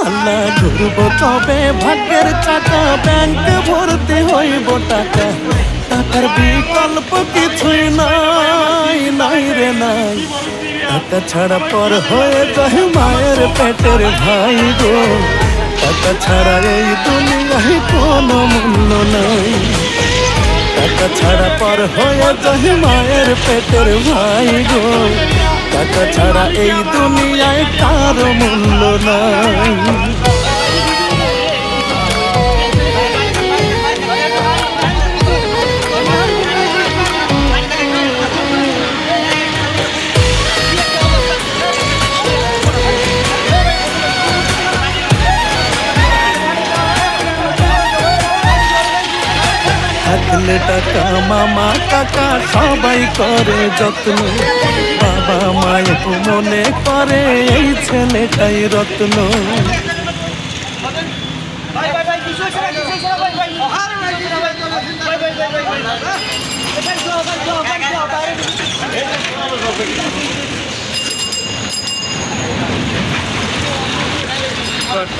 আল্লাহ ঘুরব তবে ভাগ্যের চাকা, ব্যাংকে ভর্তি হইব টাকা, টাকার বিকল্প কিছুই নাই, নাই রে নাই। টাকা ছাড়া পর হয়ে যায় মায়ের পেটের ভাই গো, টাকা ছাড়া এই দুনিয়ায় কোনো মূল্য নাই। টাকা ছাড়া পর হয়ে যায় মায়ের পেটের ভাই গো, টাকা ছাড়া এই দুনিয়ায় কারো মূল্য নাই। থাকলে টাকা মামা কাকা সবাই করে যত্ন, বাবা মায়ের মনে করে এই ছেলেটাই রত্ন।